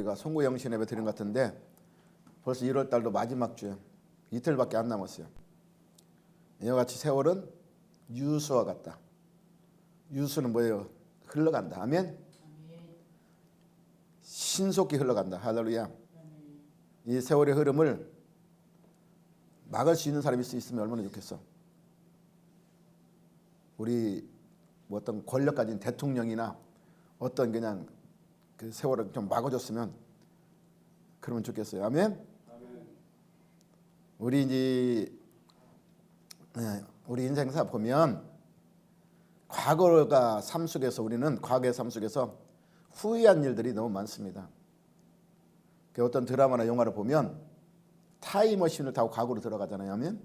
우리가 송구 영신 예배 드린 것 같은데 벌써 1월 달도 마지막 주에 이틀밖에 안 남았어요. 이와 같이 세월은 유수와 같다. 유수는 뭐예요? 흘러간다. 아멘. 신속히 흘러간다. 할렐루야. 이 세월의 흐름을 막을 수 있는 사람이 있으면 얼마나 좋겠어. 우리 뭐 어떤 권력 가진 대통령이나 어떤 그냥 그 세월을 좀 막아줬으면 그러면 좋겠어요. 아멘. 우리 이제 우리 인생사 보면 과거가 삶 속에서 우리는 과거의 삶 속에서 후회한 일들이 너무 많습니다. 그 어떤 드라마나 영화를 보면 타임머신을 타고 과거로 들어가잖아요. 아멘.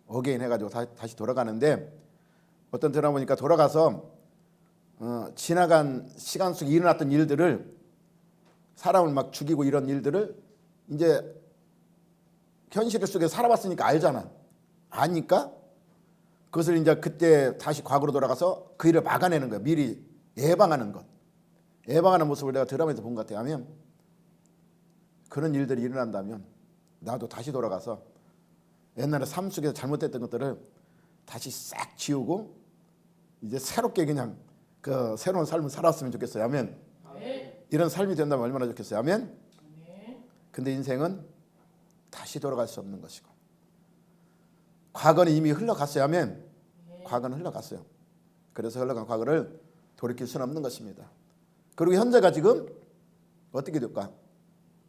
어게인 해가지고 다시 돌아가는데 어떤 드라마 보니까 돌아가서 지나간 시간 속에 일어났던 일들을 사람을 막 죽이고 이런 일들을 이제 현실 속에 살아봤으니까 알잖아. 아니까 그것을 이제 그때 다시 과거로 돌아가서 그 일을 막아내는 거야. 미리 예방하는 것. 예방하는 모습을 내가 드라마에서 본 것 같아요. 하면 그런 일들이 일어난다면 나도 다시 돌아가서 옛날에 삶 속에서 잘못됐던 것들을 다시 싹 지우고 이제 새롭게 그냥 그 새로운 삶을 살았으면 좋겠어요. 아멘. 이런 삶이 된다면 얼마나 좋겠어요. 아멘. 근데 인생은 다시 돌아갈 수 없는 것이고 과거는 이미 흘러갔어요. 아멘. 과거는 흘러갔어요. 그래서 흘러간 과거를 돌이킬 수는 없는 것입니다. 그리고 현재가 지금 어떻게 될까?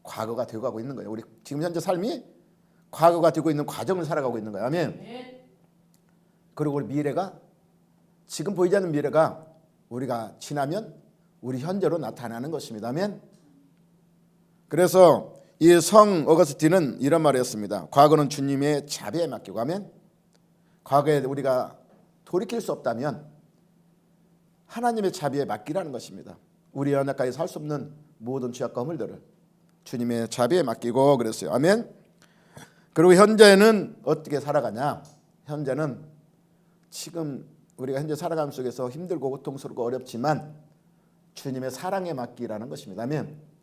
과거가 되어가고 있는 거예요. 우리 지금 현재 삶이 과거가 되고 있는 과정을 살아가고 있는 거예요. 아멘. 그리고 우리 미래가 지금 보이지 않는 미래가 우리가 지나면 우리 현재로 나타나는 것입니다. 아멘. 그래서 이 성 어거스틴은 이런 말을 했습니다. 과거는 주님의 자비에 맡기고. 아멘. 과거에 우리가 돌이킬 수 없다면 하나님의 자비에 맡기라는 것입니다. 우리 연약하게 살 수 없는 모든 죄악과 허물들을 주님의 자비에 맡기고 그랬어요. 아멘. 그리고 현재는 어떻게 살아가냐? 현재는 지금 우리가 현재 살아가는 속에서 힘들고 고통스럽고 어렵지만 주님의 사랑에 맡기라는 것입니다. 아멘.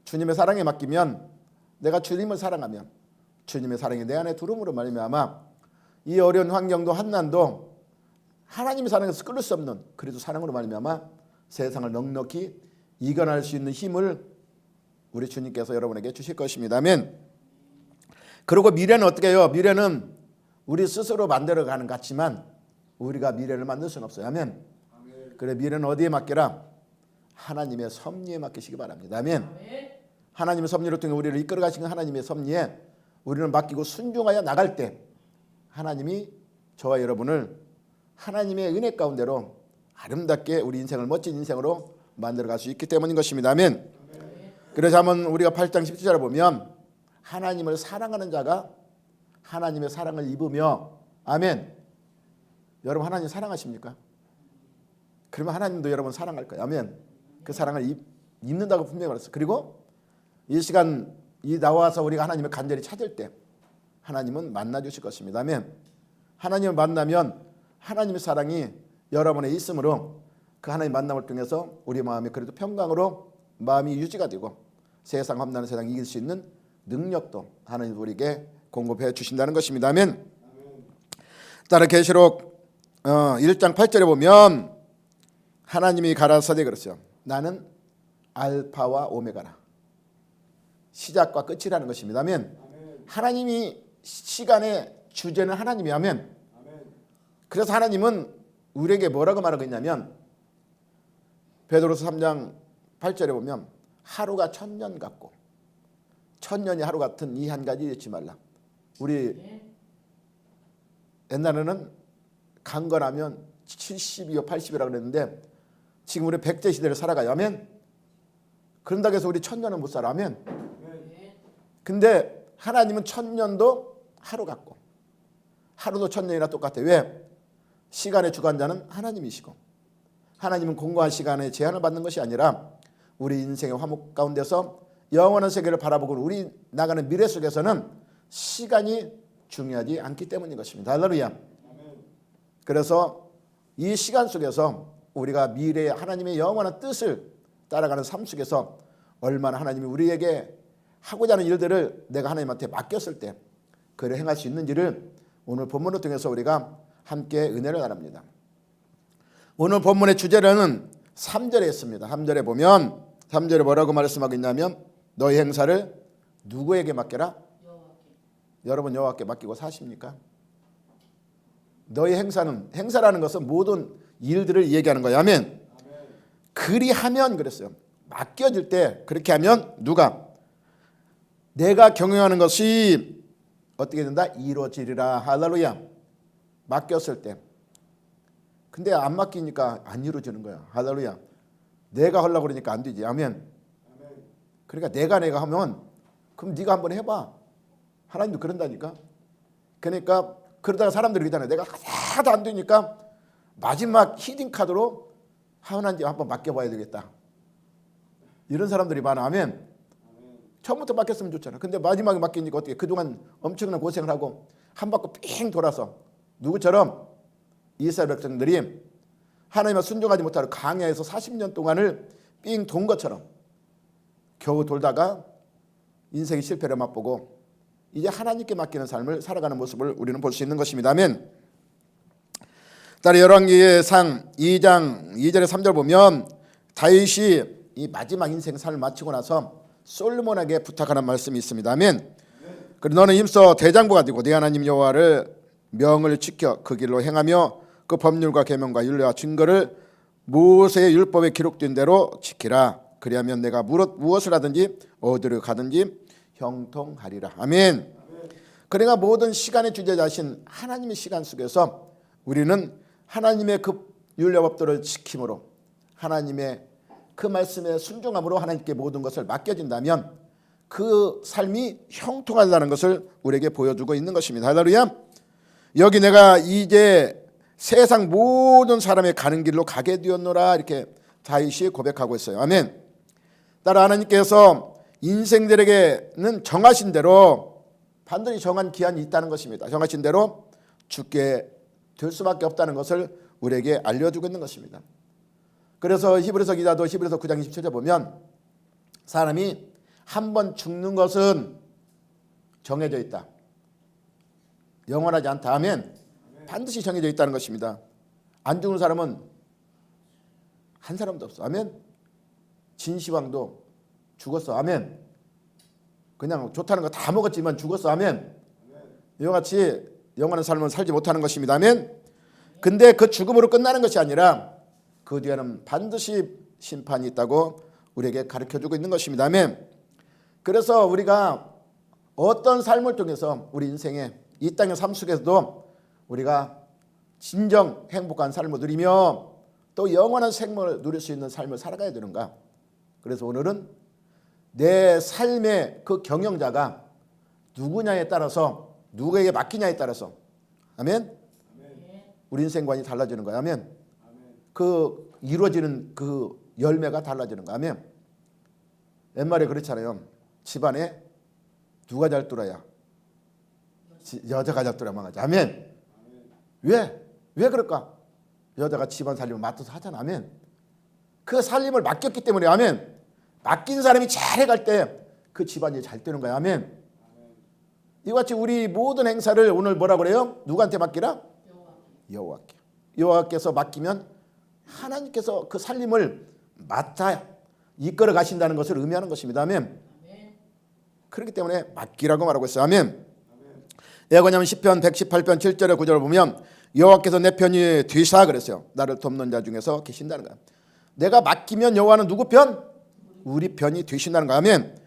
주님의 사랑에 맡기면 내가 주님을 사랑하면 주님의 사랑이 내 안에 들어옴으로 말미암아 이 어려운 환경도 한난도 하나님의 사랑에서 끌릴 수 없는 그리스도 사랑으로 말미암아 세상을 넉넉히 이겨낼 수 있는 힘을 우리 주님께서 여러분에게 주실 것입니다. 아멘. 그리고 미래는 어떻게 해요? 미래는 우리 스스로 만들어가는 것 같지만 우리가 미래를 만들 수는 없어요. 아멘. 그래 미래는 어디에 맡겨라? 하나님의 섭리에 맡기시기 바랍니다. 아멘. 하나님의 섭리를 통해 우리를 이끌어 가시는 하나님의 섭리에 우리는 맡기고 순종하여 나갈 때 하나님이 저와 여러분을 하나님의 은혜 가운데로 아름답게 우리 인생을 멋진 인생으로 만들어갈 수 있기 때문인 것입니다. 아멘. 그래서 한번 우리가 8장 17절을 보면 하나님을 사랑하는 자가 하나님의 사랑을 입으며 아멘. 여러분 하나님 사랑하십니까? 그러면 하나님도 여러분 사랑할 거예요. 아멘. 그 사랑을 입는다고 분명히 말했어요. 그리고 이 시간 이 나와서 우리가 하나님을 간절히 찾을 때 하나님은 만나 주실 것입니다. 아멘. 하나님을 만나면 하나님의 사랑이 여러분에 있으므로 그 하나님 만남을 통해서 우리 마음이 그래도 평강으로 마음이 유지가 되고 세상 험난한 세상 이길 수 있는 능력도 하나님 우리에게 공급해 주신다는 것입니다. 아멘. 따라 계시록 1장 8절에 보면 하나님이 가라사대 그랬어요. 나는 알파와 오메가라. 시작과 끝이라는 것입니다. 아멘. 하나님이 시간의 주제는 하나님이 아멘. 그래서 하나님은 우리에게 뭐라고 말하고 있냐면 베드로서 3장 8절에 보면 하루가 1000년 같고 1000년이 하루 같은 이 한 가지 잊지 말라. 우리 옛날에는 강건하면 70이요 80이라고 그랬는데 지금 우리 100제 시대를 살아가요. 아멘. 그런다고 해서 우리 1000년은 못 살아. 아멘. 근데 하나님은 1000년도 하루 같고 하루도 1000년이나 똑같아요. 왜? 시간의 주관자는 하나님이시고 하나님은 공고한 시간에 제한을 받는 것이 아니라 우리 인생의 화목 가운데서 영원한 세계를 바라보고 우리 나가는 미래 속에서는 시간이 중요하지 않기 때문인 것입니다. 할렐루야. 그래서 이 시간 속에서 우리가 미래의 하나님의 영원한 뜻을 따라가는 삶 속에서 얼마나 하나님이 우리에게 하고자 하는 일들을 내가 하나님한테 맡겼을 때 그를 행할 수 있는지를 오늘 본문을 통해서 우리가 함께 은혜를 나눕니다. 오늘 본문의 주제는 3절에 있습니다. 3절에 보면 3절에 뭐라고 말씀하고 있냐면 너희 행사를 누구에게 맡겨라? 여러분 여호와께 맡기고 사십니까? 너희 행사라는 것은 모든 일들을 얘기하는 거야. 아멘. 그리하면 그랬어요. 맡겨질 때 그렇게 하면 누가? 내가 경영하는 것이 어떻게 된다? 이루어지리라. 할렐루야. 맡겼을 때. 근데 안 맡기니까 안 이루어지는 거야. 할렐루야. 내가 하려고 그러니까 안 되지. 아멘. 그러니까 내가 하면 그럼 네가 한번 해봐. 하나님도 그런다니까. 그러니까 그러다가 사람들이 그러잖아요. 내가 하나도 안 되니까 마지막 히딩카드로 하나님 한번 맡겨봐야 되겠다. 이런 사람들이 많아. 아멘. 처음부터 맡겼으면 좋잖아. 근데 마지막에 맡기니까 어떻게 그동안 엄청난 고생을 하고 한 바퀴 삥 돌아서 누구처럼 이스라엘 백성들이 하나님을 순종하지 못하고 광야에서 40년 동안을 삥 돈 것처럼 겨우 돌다가 인생의 실패를 맛보고 이제 하나님께 맡기는 삶을 살아가는 모습을 우리는 볼 수 있는 것입니다. 아멘. 따라 열왕기상 2장 2절에 3절 보면 다윗이 이 마지막 인생 삶을 마치고 나서 솔로몬에게 부탁하는 말씀이 있습니다. 아멘. 그리고 너는 힘써 대장부가 되고 네 하나님 여호와를 명을 지켜 그 길로 행하며 그 법률과 계명과 율례와 증거를 모세의 율법에 기록된 대로 지키라. 그리하면 내가 무엇을 하든지 어디로 가든지 형통하리라. 아멘. 그러니까 모든 시간의 주제자신 하나님의 시간 속에서 우리는 하나님의 그 율례법들을 지킴으로 하나님의 그 말씀에 순종함으로 하나님께 모든 것을 맡겨진다면 그 삶이 형통하다는 것을 우리에게 보여주고 있는 것입니다. 할렐루야. 여기 내가 이제 세상 모든 사람의 가는 길로 가게 되었노라 이렇게 다윗이 고백하고 있어요. 아멘. 따라 하나님께서 인생들에게는 정하신 대로 반드시 정한 기한이 있다는 것입니다. 정하신 대로 죽게 될 수밖에 없다는 것을 우리에게 알려주고 있는 것입니다. 그래서 히브리서 기자도 히브리서 9장 27절 보면 사람이 한 번 죽는 것은 정해져 있다. 영원하지 않다. 아멘. 반드시 정해져 있다는 것입니다. 안 죽는 사람은 한 사람도 없어. 아멘. 진시황도 죽었어. 아멘. 그냥 좋다는 거 다 먹었지만 죽었어. 아멘. 이와 같이 영원한 삶을 살지 못하는 것입니다. 아멘. 근데 그 죽음으로 끝나는 것이 아니라 그 뒤에는 반드시 심판이 있다고 우리에게 가르쳐주고 있는 것입니다. 아멘. 그래서 우리가 어떤 삶을 통해서 우리 인생에 이 땅의 삶 속에서도 우리가 진정 행복한 삶을 누리며 또 영원한 생명을 누릴 수 있는 삶을 살아가야 되는가. 그래서 오늘은 내 삶의 그 경영자가 누구냐에 따라서 누구에게 맡기냐에 따라서 아멘. 우리 인생관이 달라지는 거야. 아멘. 그 이루어지는 그 열매가 달라지는 거야. 아멘. 옛말에 그렇잖아요. 집안에 누가 잘 뚫어야 여자가 잘 뚫어야 망하지. 아멘. 왜 그럴까? 여자가 집안 살림을 맡아서 하잖아. 아멘. 그 살림을 맡겼기 때문에 아멘. 맡긴 사람이 잘 해갈 때 그 집안이 잘 되는 거야. 아멘. 이와 같이 우리 모든 행사를 오늘 뭐라 그래요? 누구한테 맡기라? 여호와께. 여호와께서 맡기면 하나님께서 그 살림을 맡아 이끌어 가신다는 것을 의미하는 것입니다. 아멘. 그렇기 때문에 맡기라고 말하고 있어요. 아멘. 예고냐면 시편 118편 7절에 9절을 보면 여호와께서 내 편이 되사 그랬어요. 나를 돕는 자 중에서 계신다는 거야. 내가 맡기면 여호와는 누구 편? 우리 편이 되신다는 거야. 아멘.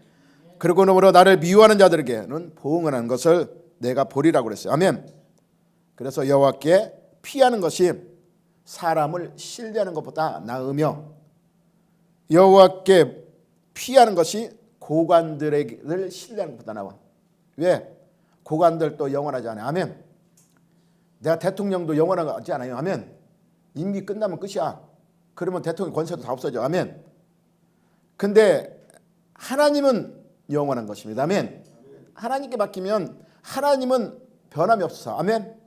그리고 너무로 나를 미워하는 자들에게는 보응하는 것을 내가 보리라고 그랬어요. 아멘. 그래서 여호와께 피하는 것이 사람을 신뢰하는 것보다 나으며 여호와께 피하는 것이 고관들을 신뢰하는 것보다 나아. 왜? 고관들도 영원하지 않아요. 아멘. 내가 대통령도 영원하지 않아요. 아멘. 임기 끝나면 끝이야. 그러면 대통령 권세도 다 없어져. 아멘. 근데 하나님은 영원한 것입니다. 아멘. 하나님께 맡기면 하나님은 변함이 없어서. 아멘.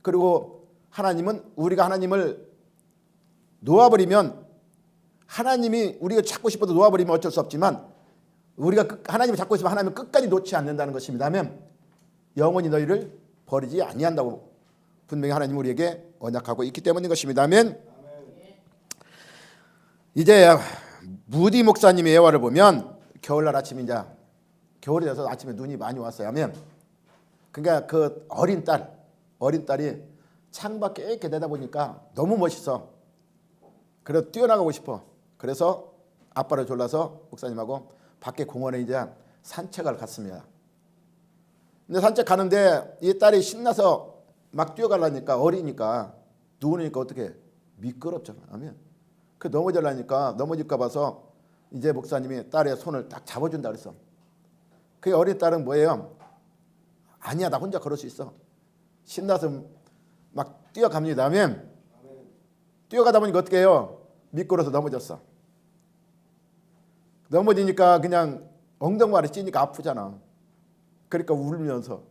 그리고 하나님은 우리가 하나님을 놓아버리면 하나님이 우리가 찾고 싶어도 놓아버리면 어쩔 수 없지만 우리가 하나님을 잡고 있으면 하나님은 끝까지 놓지 않는다는 것입니다. 하면 영원히 너희를 버리지 아니한다고 분명히 하나님 우리에게 언약하고 있기 때문인 것입니다. 아멘. 이제 무디 목사님의 예화를 보면 겨울날 아침에 이제 겨울이 돼서 아침에 눈이 많이 왔어요. 하면 그러니까 그 어린 딸이 창밖에 이렇게 내다보니까 너무 멋있어. 그래서 뛰어나가고 싶어. 그래서 아빠를 졸라서 목사님하고 밖에 공원에 이제 산책을 갔습니다. 근데 산책 가는데 이 딸이 신나서 막 뛰어가려니까 어리니까 누우니까 어떻게 미끄럽잖아. 하면 그 넘어지려니까 넘어질까 봐서 이제 목사님이 딸의 손을 딱 잡아준다 그랬어. 그 어린 딸은 뭐예요? 아니야, 나 혼자 걸을 수 있어. 신나서 막 뛰어갑니다. 하면 뛰어가다 보니까 어떻게 해요? 미끄러서 넘어졌어. 넘어지니까 그냥 엉덩이를 찌니까 아프잖아. 그러니까 울면서.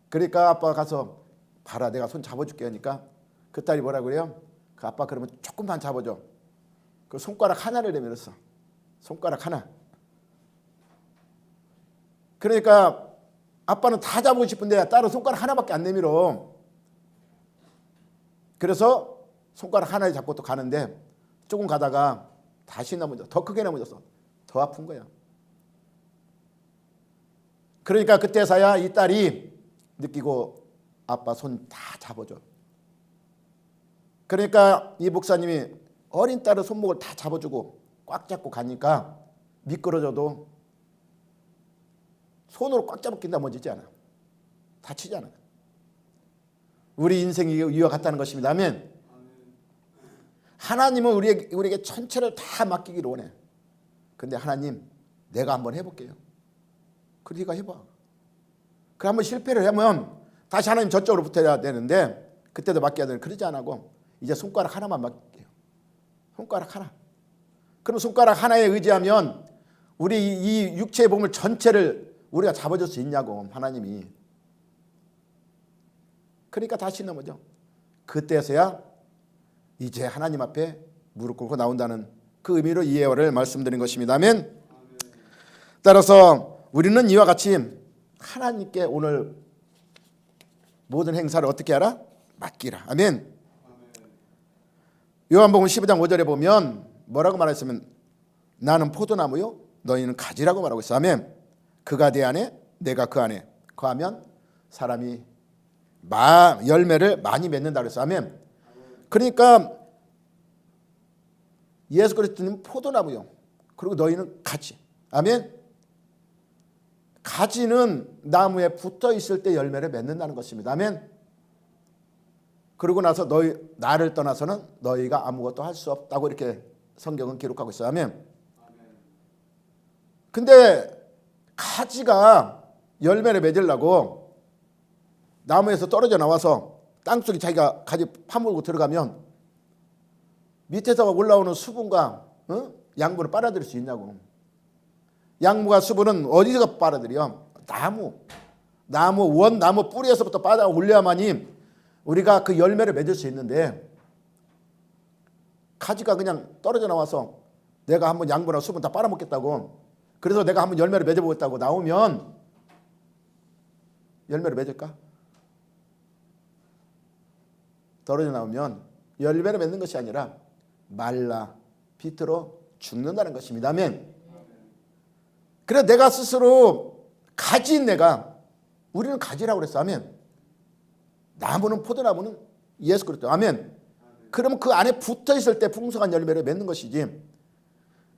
그러니까 아빠가 가서 봐라, 내가 손 잡아줄게 하니까 그 딸이 뭐라 그래요? 그 아빠 그러면 조금만 잡아줘. 그 손가락 하나를 내밀었어. 손가락 하나. 그러니까 아빠는 다 잡고 싶은데 딸은 손가락 하나밖에 안 내밀어. 그래서 손가락 하나를 잡고 또 가는데 조금 가다가 다시 넘어졌어. 더 크게 넘어졌어. 더 아픈 거야. 그러니까 그때서야 이 딸이 느끼고 아빠 손 다 잡아줘. 그러니까 이 목사님이 어린 딸의 손목을 다 잡아주고 꽉 잡고 가니까 미끄러져도 손으로 꽉 잡고 넘어지지 않아. 다치지 않아. 우리 인생이 이와 같다는 것입니다. 아멘. 하나님은 우리에게 전체를 다 맡기기를 원해. 근데 하나님, 내가 한번 해볼게요. 그러니까 해봐. 그럼 한번 실패를 하면 다시 하나님 저쪽으로 붙어야 되는데 그때도 맡겨야 되는데 그러지 않고 이제 손가락 하나만 맡길게요. 손가락 하나. 그럼 손가락 하나에 의지하면 우리 이 육체의 몸을 전체를 우리가 잡아줄 수 있냐고 하나님이. 그러니까 다시 넘어져. 그때서야 이제 하나님 앞에 무릎 꿇고 나온다는 그 의미로 이 예화를 말씀드린 것입니다. 아멘. 따라서 우리는 이와 같이 하나님께 오늘 모든 행사를 어떻게 하라? 맡기라. 아멘. 요한복음 15장 5절에 보면 뭐라고 말했으면 나는 포도나무요 너희는 가지라고 말하고 있어. 아멘. 그가 내 안에 내가 그 안에 거하면 사람이 열매를 많이 맺는다 그랬어. 아멘. 그러니까 예수 그리스도는 포도나무요. 그리고 너희는 가지. 아멘. 가지는 나무에 붙어 있을 때 열매를 맺는다는 것입니다. 아멘. 그러고 나서 나를 떠나서는 너희가 아무것도 할 수 없다고 이렇게 성경은 기록하고 있어요. 아멘. 근데 가지가 열매를 맺으려고 나무에서 떨어져 나와서 땅속에 자기가 가지 파물고 들어가면 밑에서 올라오는 수분과 양분을 빨아들일 수 있냐고. 양분과 수분은 어디서 빨아들여? 나무 뿌리에서부터 빨아 올려야만이 우리가 그 열매를 맺을 수 있는데 가지가 그냥 떨어져 나와서 내가 한번 양분과 수분 다 빨아먹겠다고, 그래서 내가 한번 열매를 맺어보겠다고 나오면 열매를 맺을까? 떨어져 나오면 열매를 맺는 것이 아니라 말라 비틀어 죽는다는 것입니다. 아멘. 그래서 내가 스스로 가진 우리는 가지라고 그랬어. 아멘. 나무는 포도나무는 예수 그리스도. 아멘. 그러면 그 안에 붙어 있을 때 풍성한 열매를 맺는 것이지,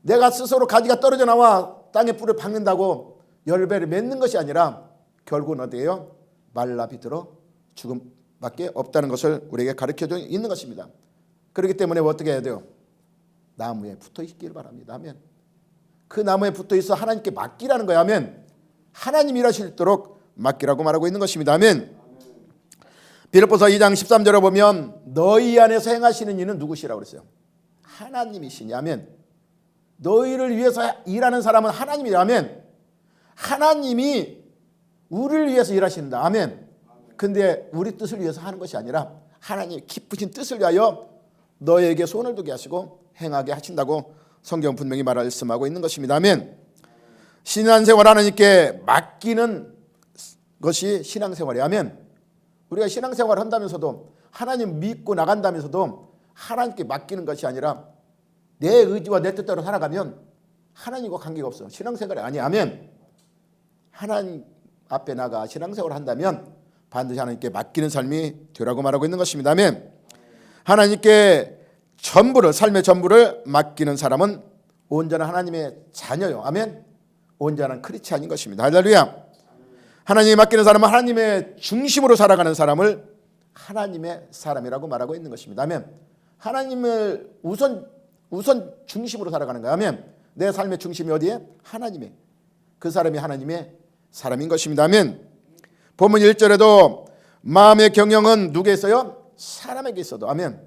내가 스스로 가지가 떨어져 나와 땅에 뿌리를 박는다고 열매를 맺는 것이 아니라 결국은 어디예요? 말라 비틀어 죽음밖에 없다는 것을 우리에게 가르쳐주고 있는 것입니다. 그렇기 때문에 어떻게 해야 돼요? 나무에 붙어 있기를 바랍니다. 아멘. 그 나무에 붙어 있어 하나님께 맡기라는 거야. 아멘. 하나님 일하실 수 있도록 맡기라고 말하고 있는 것입니다. 아멘. 빌립보서 2장 13절에 보면 너희 안에서 행하시는 이는 누구시라고 그랬어요? 하나님이시니. 아멘. 너희를 위해서 일하는 사람은 하나님이라면 하나님이 우리를 위해서 일하신다. 아멘. 근데 우리 뜻을 위해서 하는 것이 아니라 하나님 기쁘신 뜻을 위하여 너에게 손을 두게 하시고 행하게 하신다고 성경 분명히 말씀하고 있는 것입니다. 아멘. 신앙생활 하나님께 맡기는 것이 신앙생활이 하면 우리가 신앙생활을 한다면서도 하나님 믿고 나간다면서도 하나님께 맡기는 것이 아니라 내 의지와 내 뜻대로 살아가면 하나님과 관계가 없어. 신앙생활이 아니하면 하나님 앞에 나가 신앙생활을 한다면 반드시 하나님께 맡기는 삶이 되라고 말하고 있는 것입니다. 아멘. 하나님께 전부를 삶의 전부를 맡기는 사람은 온전한 하나님의 자녀요. 아멘. 온전한 크리스찬인 것입니다. 할렐루야. 하나님이 맡기는 사람은 하나님의 중심으로 살아가는 사람을 하나님의 사람이라고 말하고 있는 것입니다. 아멘. 하나님을 우선 중심으로 살아가는 거야. 아멘. 내 삶의 중심이 어디에? 하나님의. 그 사람이 하나님의 사람인 것입니다. 아멘. 본문 1절에도 마음의 경영은 누구에 있어요? 사람에게 있어도. 아멘.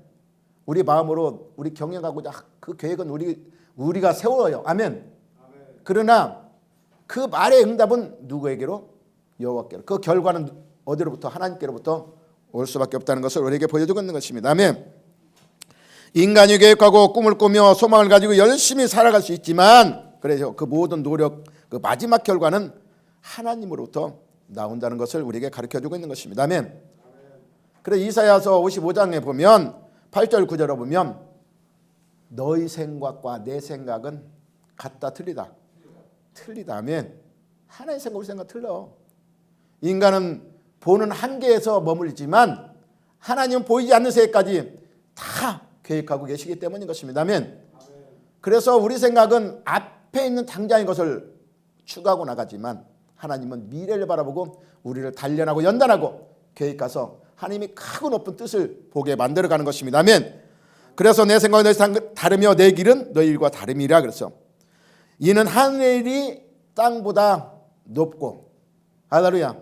우리 마음으로 우리 경영하고자 그 계획은 우리가 세워요. 아멘. 그러나 그 말의 응답은 누구에게로? 여호와께로. 그 결과는 어디로부터? 하나님께로부터 올 수밖에 없다는 것을 우리에게 보여주고 있는 것입니다. 아멘. 인간이 계획하고 꿈을 꾸며 소망을 가지고 열심히 살아갈 수 있지만 그래서 그 모든 노력 그 마지막 결과는 하나님으로부터 나온다는 것을 우리에게 가르쳐주고 있는 것입니다. 아멘. 그래서 이사야서 55장에 보면 8절 9절을 보면 너희 생각과 내 생각은 같다 틀리다. 틀리다. 아멘. 하나님의 생각 우리 생각 틀려. 인간은 보는 한계에서 머물지만 하나님은 보이지 않는 세계까지 다 계획하고 계시기 때문인 것입니다. 아멘. 그래서 우리 생각은 앞에 있는 당장의 것을 추구하고 나가지만 하나님은 미래를 바라보고 우리를 단련하고 연단하고 계획해서 하나님이 크고 높은 뜻을 보게 만들어가는 것입니다. 아멘. 그래서 내 생각은 너희 다르며 내 길은 너희 일과 다름이라 그랬어. 이는 하늘이 땅보다 높고 할렐루야.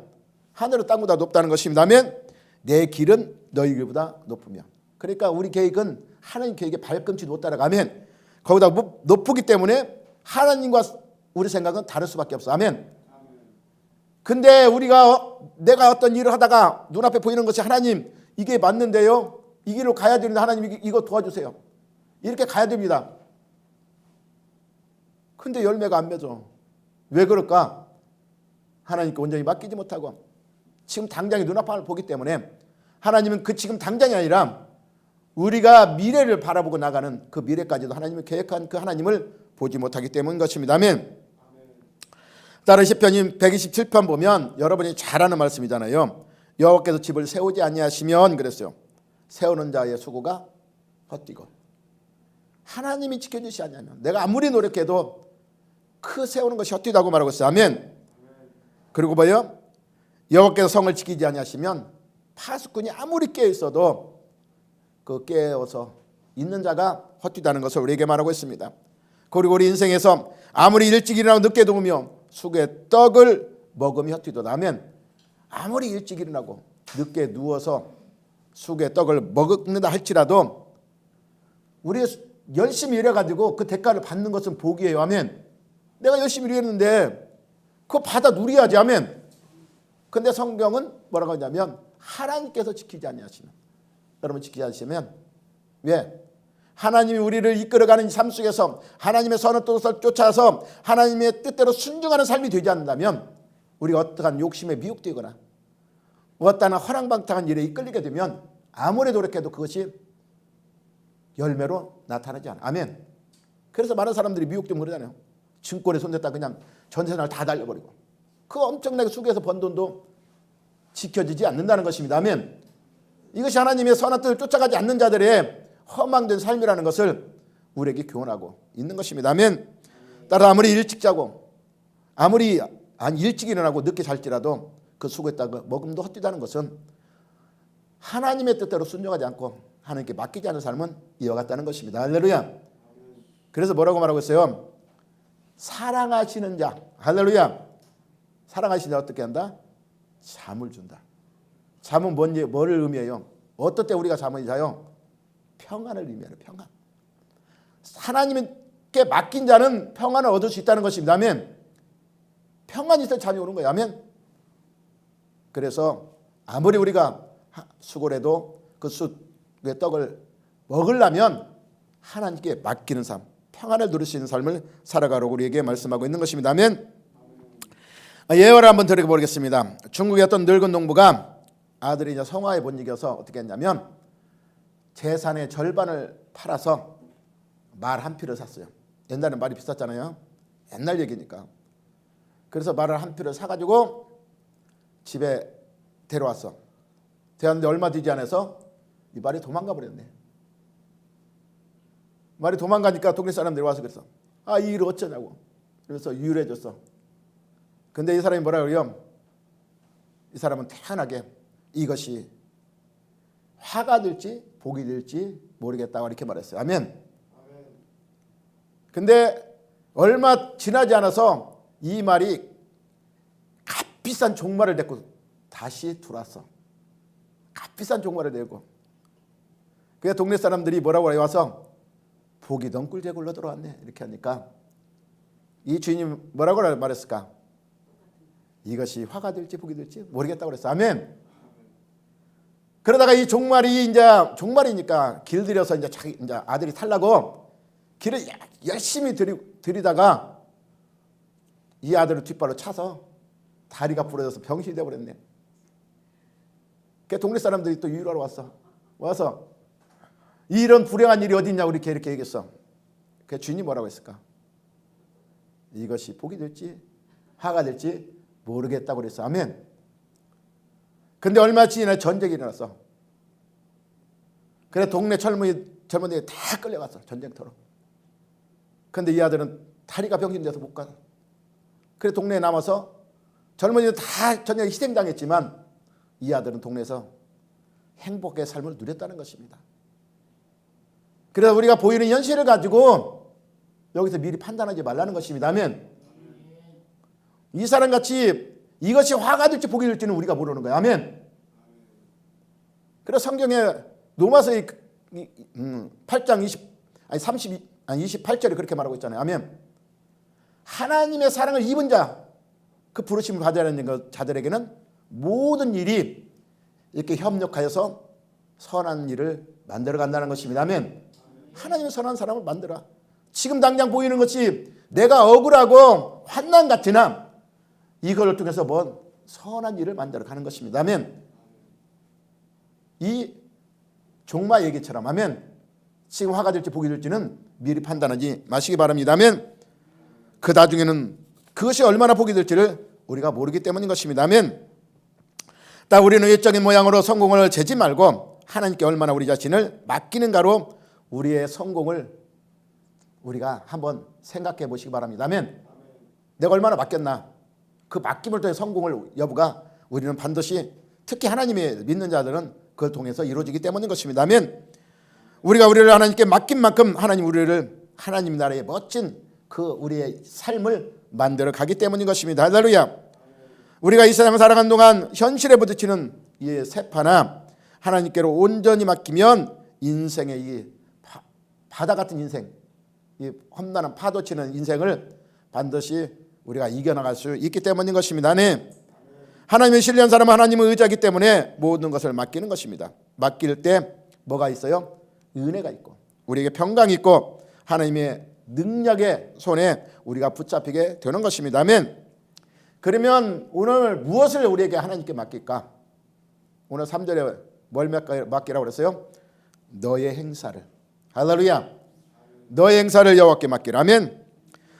하늘은 땅보다 높다는 것입니다. 아멘. 내 길은 너희 길보다 높으며. 그러니까 우리 계획은 하나님 계획에 발꿈치 못 따라가면 거기다 높기 때문에 하나님과 우리 생각은 다를 수밖에 없어. 아멘. 근데 내가 어떤 일을 하다가 눈앞에 보이는 것이 하나님 이게 맞는데요. 이 길로 가야 되는데 하나님 이거 도와주세요. 이렇게 가야 됩니다. 근데 열매가 안 맺어. 왜 그럴까? 하나님께 온전히 맡기지 못하고 지금 당장의 눈앞을 보기 때문에 하나님은 그 지금 당장이 아니라 우리가 미래를 바라보고 나가는 그 미래까지도 하나님이 계획한 그 하나님을 보지 못하기 때문인 것입니다. 아멘. 다른 시편 127편 보면 여러분이 잘 아는 말씀이잖아요. 여호와께서 집을 세우지 아니하시면 그랬어요. 세우는 자의 수고가 헛되고 하나님이 지켜주시 아니하면 내가 아무리 노력해도 그 세우는 것이 헛되다고 말하고 있어요. 아멘. 그리고 뭐예요? 여호와께서 성을 지키지 아니하시면 파수꾼이 아무리 깨어 있어도 그 깨어서 있는 자가 헛되다는 것을 우리에게 말하고 있습니다. 그리고 우리 인생에서 아무리 일찍 일어나고 늦게 누우며 숙의 떡을 먹으며 헛되도다 하면 아무리 일찍 일어나고 늦게 누워서 숙의 떡을 먹는다 할지라도 우리 열심히 일해가지고 그 대가를 받는 것은 복이에요. 아멘. 내가 열심히 일했는데 그거 받아 누려야지. 아멘. 근데 성경은 뭐라고 하냐면 하나님께서 지키지 아니하시면 여러분 지키지 않으시면 왜? 하나님이 우리를 이끌어가는 삶 속에서 하나님의 선한 뜻을 쫓아서 하나님의 뜻대로 순종하는 삶이 되지 않는다면 우리가 어떠한 욕심에 미혹되거나 어떠한 허랑방탕한 일에 이끌리게 되면 아무리 노력해도 그것이 열매로 나타나지 않아. 아멘. 그래서 많은 사람들이 미혹되면 그러잖아요. 증권에 손댔다 그냥 전세날 다 달려버리고 그 엄청나게 수고해서 번 돈도 지켜지지 않는다는 것입니다. 아멘. 이것이 하나님의 선한 뜻을 쫓아가지 않는 자들의 허망된 삶이라는 것을 우리에게 교훈하고 있는 것입니다. 아멘. 따라 아무리 일찍 자고 아무리 일찍 일어나고 늦게 잘지라도 그 수고했다가 먹음도 헛되다는 것은 하나님의 뜻대로 순종하지 않고 하나님께 맡기지 않은 삶은 이와 같다는 것입니다. 할렐루야. 그래서 뭐라고 말하고 있어요? 사랑하시는 자. 할렐루야. 사랑하시는 자 어떻게 한다? 잠을 준다. 잠은 뭐를 의미해요? 어떨 때 우리가 잠을 자요? 평안을 의미해요. 평안. 하나님께 맡긴 자는 평안을 얻을 수 있다는 것입니다. 아멘. 평안이 있어야 잠이 오는 거예요. 아멘. 그래서 아무리 우리가 수고를 해도 그 숫의 떡을 먹으려면 하나님께 맡기는 삶, 평안을 누릴 수 있는 삶을 살아가라고 우리에게 말씀하고 있는 것입니다. 아멘. 예화를 한번 드려보겠습니다. 중국의 어떤 늙은 농부가 아들이 이제 성화에 못 이겨서 어떻게 했냐면 재산의 절반을 팔아서 말 한 피를 샀어요. 옛날에 말이 비쌌잖아요. 옛날 얘기니까. 그래서 말을 한 피를 사가지고 집에 데려왔어. 데려왔는데 얼마 되지 않아서 이 말이 도망가 버렸네. 말이 도망가니까 동네 사람들이 와서 그랬어. 아, 이 일을 어쩌냐고. 그래서 유율해줬어. 근데 이 사람이 뭐라 그래요? 이 사람은 태연하게 이것이 화가 될지 복이 될지 모르겠다고 이렇게 말했어요. 아멘. 근데 얼마 지나지 않아서 이 말이 값비싼 종말을 냈고 다시 들어왔어. 값비싼 종말을 내고. 그래서 동네 사람들이 뭐라고 해요? 와서 복이 덩굴제굴로 들어왔네. 이렇게 하니까 이 주인이 뭐라고 말했을까? 이것이 화가 될지 복이 될지 모르겠다고 그랬어. 아멘. 그러다가 이 종말이 이제 종말이니까 길들여서 이제 아들이 탈라고 길을 열심히 들이다가 이 아들을 뒷발로 차서 다리가 부러져서 병신이 되어버렸네. 그 동네 사람들이 또 유일하러 와서 이런 불행한 일이 어디 있냐고 이렇게 얘기했어. 그 주인이 뭐라고 했을까? 이것이 복이 될지 화가 될지 모르겠다고 그랬어. 아멘. 근데 얼마 지나 전쟁이 일어났어. 그래 동네 젊은이들이 다 끌려갔어. 전쟁터로. 근데 이 아들은 다리가 병신돼서 못 가. 그래 동네에 남아서 젊은이들 다 전쟁에 희생당했지만 이 아들은 동네에서 행복의 삶을 누렸다는 것입니다. 그래서 우리가 보이는 현실을 가지고 여기서 미리 판단하지 말라는 것입니다. 아멘. 이 사람같이 이것이 화가 될지 복이 될지는 우리가 모르는 거예요. 아멘. 그래서 성경에 로마서 8장 28절에 그렇게 말하고 있잖아요. 아멘. 하나님의 사랑을 입은 자, 그 부르심을 받아야 하는 자들에게는 모든 일이 이렇게 협력하여서 선한 일을 만들어 간다는 것입니다. 아멘. 하나님의 선한 사람을 만들어. 지금 당장 보이는 것이 내가 억울하고 환난 같으나 이걸 통해서 뭔 선한 일을 만들어 가는 것입니다. 아멘. 이 종말 얘기처럼 하면 지금 화가 될지 복이 될지는 미리 판단하지 마시기 바랍니다. 아멘. 그 나중에는 그것이 얼마나 복이 될지를 우리가 모르기 때문인 것입니다. 아멘. 딱 우리는 외적인 모양으로 성공을 재지 말고 하나님께 얼마나 우리 자신을 맡기는가로 우리의 성공을 우리가 한번 생각해 보시기 바랍니다. 아멘. 내가 얼마나 맡겼나. 그 맡김을 통해 성공을 여부가 우리는 반드시 특히 하나님의 믿는 자들은 그걸 통해서 이루어지기 때문인 것입니다. 아멘. 우리가 우리를 하나님께 맡긴 만큼 하나님 우리를 하나님 나라의 멋진 그 우리의 삶을 만들어 가기 때문인 것입니다. 할렐루야. 우리가 이 세상을 살아가는 동안 현실에 부딪히는 이 세파나 하나님께로 온전히 맡기면 인생의 이 바다 같은 인생, 이 험난한 파도 치는 인생을 반드시 우리가 이겨나갈 수 있기 때문인 것입니다. 네. 하나님의 신뢰한 사람은 하나님을 의지하기 때문에 모든 것을 맡기는 것입니다. 맡길 때 뭐가 있어요? 은혜가 있고 우리에게 평강이 있고 하나님의 능력의 손에 우리가 붙잡히게 되는 것입니다. 아멘. 그러면 오늘 무엇을 우리에게 하나님께 맡길까? 오늘 3절에 뭘 맡기라고 그랬어요? 너의 행사를. 할렐루야. 너의 행사를 여호와께 맡기라. 아멘.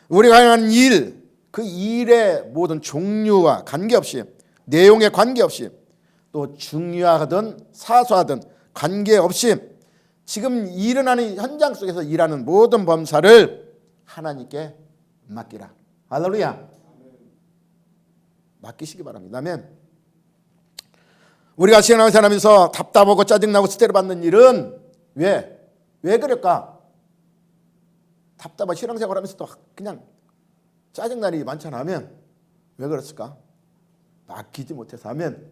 우리가 하는 일, 그 일의 모든 종류와 관계없이 내용에 관계없이 또 중요하든 사소하든 관계없이 지금 일어나는 현장 속에서 일하는 모든 범사를 하나님께 맡기라. 할렐루야. 맡기시기 바랍니다. 아멘. 우리가 신앙을 살아가면서 답답하고 짜증나고 스트레스 받는 일은 왜 그럴까? 답답한 신앙생활 하면서도 그냥 짜증나는 일이 많잖아. 하면 왜 그랬을까? 맡기지 못해서. 하면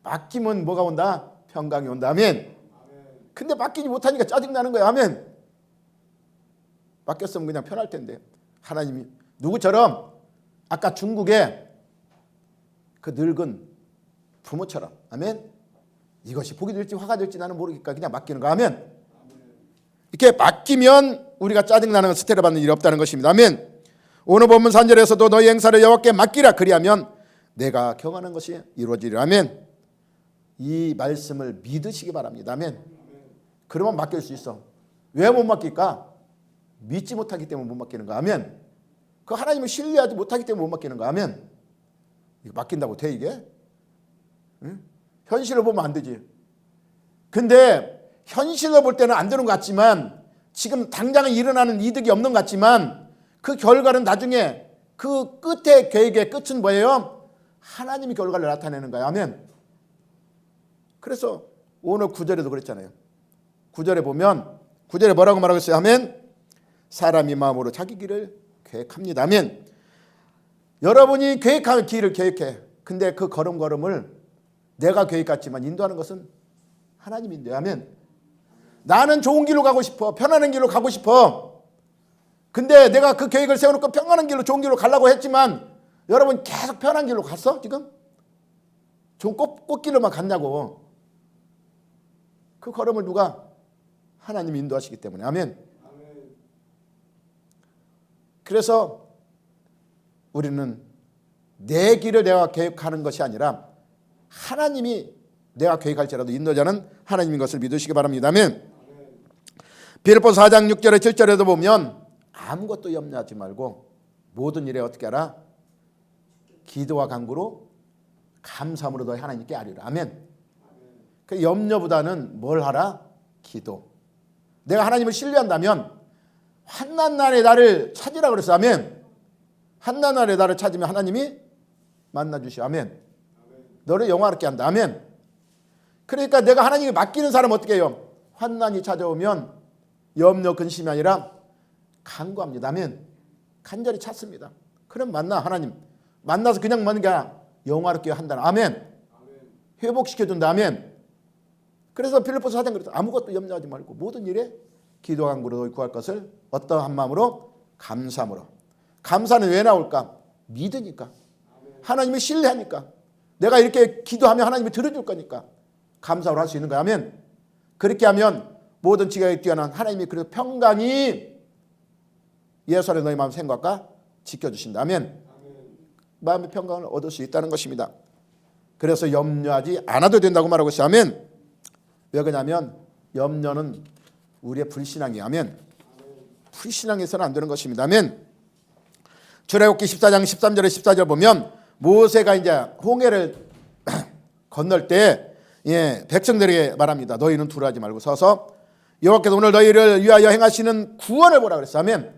맡기면 뭐가 온다? 평강이 온다. 아멘. 근데 맡기지 못하니까 짜증나는 거야. 아멘. 맡겼으면 그냥 편할 텐데. 하나님이 누구처럼 아까 중국의 그 늙은 부모처럼. 아멘. 이것이 복이 될지 화가 될지 나는 모르니까 그냥 맡기는 거. 아멘. 이렇게 맡기면 우리가 짜증나는 건 스트레스 받는 일이 없다는 것입니다. 아멘. 오늘 본문 3절에서도 너희 행사를 여호와께 맡기라. 그리하면 내가 경하는 것이 이루어지리라면 이 말씀을 믿으시기 바랍니다. 아멘. 그러면 맡길 수 있어. 왜 못 맡길까? 믿지 못하기 때문에 못 맡기는 거. 아멘. 그 하나님을 신뢰하지 못하기 때문에 못 맡기는 거. 아멘. 이거 맡긴다고 돼 이게? 응? 현실을 보면 안 되지. 근데 현실로 볼 때는 안 되는 것 같지만 지금 당장은 일어나는 이득이 없는 것 같지만 그 결과는 나중에 그 끝의 계획의 끝은 뭐예요? 하나님이 결과를 나타내는 거예요. 아멘. 그래서 오늘 9절에도 그랬잖아요. 9절에 보면 9절에 뭐라고 말하고 있어요? 아멘. 사람이 마음으로 자기 길을 계획합니다. 아멘. 여러분이 계획하는 길을 계획해. 근데 그 걸음걸음을 내가 계획 같지만 인도하는 것은 하나님인데. 아멘. 나는 좋은 길로 가고 싶어. 편안한 길로 가고 싶어. 근데 내가 그 계획을 세워놓고 편안한 길로 좋은 길로 가려고 했지만 여러분 계속 편한 길로 갔어? 지금? 좋은 꽃길로만 갔냐고. 그 걸음을 누가? 하나님이 인도하시기 때문에. 아멘. 그래서 우리는 내 길을 내가 계획하는 것이 아니라 하나님이 내가 계획할지라도 인도자는 하나님인 것을 믿으시기 바랍니다. 아멘. 빌립보서 4장 6절에 7절에도 보면 아무것도 염려하지 말고 모든 일에 어떻게 하라? 기도와 간구로 감사함으로 너희 하나님께 아뢰라. 아멘. 그 염려보다는 뭘 하라? 기도. 내가 하나님을 신뢰한다면 환난 날에 나를 찾으라 그랬어. 아멘. 환난 날에 나를 찾으면 하나님이 만나주시오. 아멘. 너를 영화롭게 한다. 아멘. 그러니까 내가 하나님께 맡기는 사람은 어떻게 해요? 환난이 찾아오면 염려 근심이 아니라 간구합니다. 아멘. 간절히 찾습니다. 그럼 만나 하나님. 만나서 그냥 만는 게 아니라 영화롭게 한다. 아멘. 회복시켜준다. 아멘. 그래서 빌립보서 4장 그랬죠. 아무것도 염려하지 말고 모든 일에 기도 간구로 구할 것을 어떠한 마음으로? 감사함으로. 감사는 왜 나올까? 믿으니까. 하나님을 신뢰하니까. 내가 이렇게 기도하면 하나님이 들어줄 거니까 감사로 할 수 있는 거야. 아멘. 그렇게 하면 모든 지각에 뛰어난 하나님이 그래서 평강이 예수 안에 너희 마음 생각과 지켜주신다. 아멘. 마음의 평강을 얻을 수 있다는 것입니다. 그래서 염려하지 않아도 된다고 말하고 있어요. 아멘. 왜 그러냐면 염려는 우리의 불신앙이에요. 아멘. 불신앙에서는 안 되는 것입니다. 아멘. 출애굽기 14장 13절에 14절 보면 모세가 이제 홍해를 건널 때 백성들에게 말합니다. 너희는 두려워하지 말고 서서 여호와께서 오늘 너희를 위하여 행하시는 구원을 보라 그랬어요. 아멘.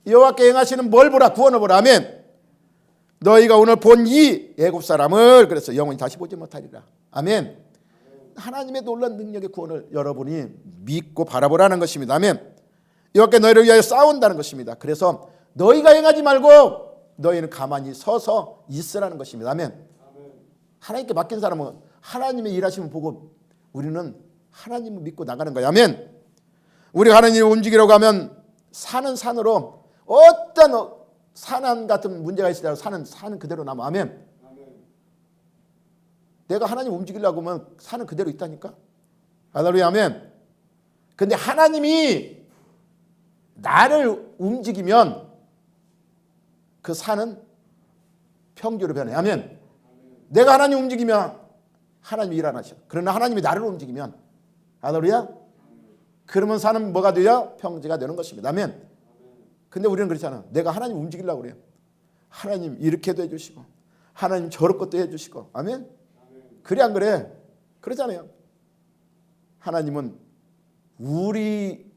여호와께 행하시는 뭘 보라? 구원을 보라. 아멘. 너희가 오늘 본 이 애굽 사람을 그래서 영원히 다시 보지 못하리라. 아멘. 하나님의 놀라운 능력의 구원을 여러분이 믿고 바라보라는 것입니다. 아멘. 여호와께 너희를 위하여 싸운다는 것입니다. 그래서 너희가 행하지 말고 너희는 가만히 서서 있으라는 것입니다. 아멘. 하나님께 맡긴 사람은 하나님의 일하심을 보고 우리는 하나님을 믿고 나가는 거예요. 아멘. 우리가 하나님을 움직이려고 하면 산은 산으로 어떤 산안 같은 문제가 있으더라도 산은 그대로 남아. 아멘. 내가 하나님 움직이려고 하면 산은 그대로 있다니까. 할렐루야. 아멘. 근데 하나님이 나를 움직이면 그 산은 평지로 변해. 아멘. 내가 하나님 움직이면 하나님이 일 안 하셔. 그러나 하나님이 나를 움직이면 할렐루야. 그러면 산은 뭐가 돼요? 평지가 되는 것입니다. 아멘. 근데 우리는 그렇잖아. 내가 하나님 움직이려고 그래요. 하나님 이렇게도 해주시고 하나님 저런 것도 해주시고. 아멘. 그래 안 그래? 그러잖아요. 하나님은 우리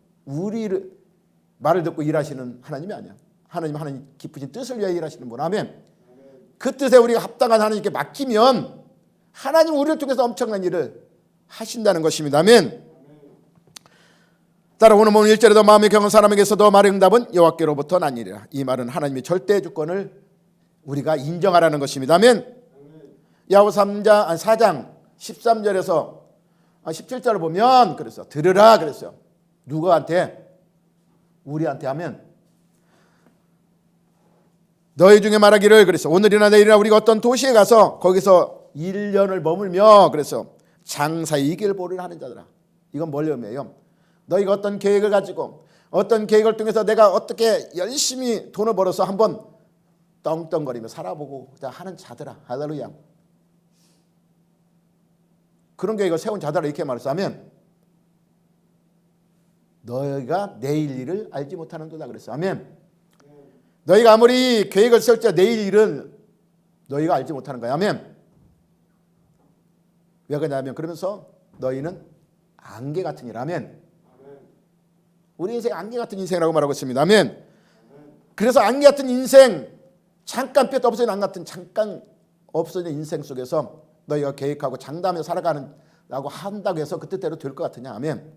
말을 듣고 일하시는 하나님이 아니야. 하나님 깊으신 뜻을 위해 일하시는 분. 아멘. 그 뜻에 우리가 합당한 하나님께 맡기면 하나님 우리를 통해서 엄청난 일을 하신다는 것입니다. 아멘. 따라 오늘 보면 1절에도 마음이 경한 사람에게서도 말의 응답은 여호와께로부터 나니라. 이 말은 하나님이 절대 주권을 우리가 인정하라는 것입니다. 아멘. 야고보서 4장 13절에서 17절을 보면 그래서 들으라 그랬어요. 누구한테? 우리한테. 하면 너희 중에 말하기를 그래서 오늘이나 내일이나 우리가 어떤 도시에 가서 거기서 1년을 머물며 그래서 장사의 이길 보를 하는 자들아. 이건 뭘 의미해요? 너희가 어떤 계획을 가지고 어떤 계획을 통해서 내가 어떻게 열심히 돈을 벌어서 한번 떵떵거리며 살아보고 하는 자들아. 할렐루야. 그런 계획을 세운 자들아 이렇게 말했으면 너희가 내일 일을 알지 못하는도다 그랬어. 아멘. 너희가 아무리 계획을 세울 때 내일 일은 너희가 알지 못하는 거야. 아멘. 왜 그러냐면 그러면서 너희는 안개 같은 일. 아멘. 우리 인생 안개 같은 인생이라고 말하고 있습니다. 아멘. 그래서 안개 같은 인생, 잠깐 뼈도 없어진 안개 같은 잠깐 없어진 인생 속에서 너희가 계획하고 장담해 살아가는 라고 한다고 해서 그 뜻대로 될 것 같으냐. 아멘.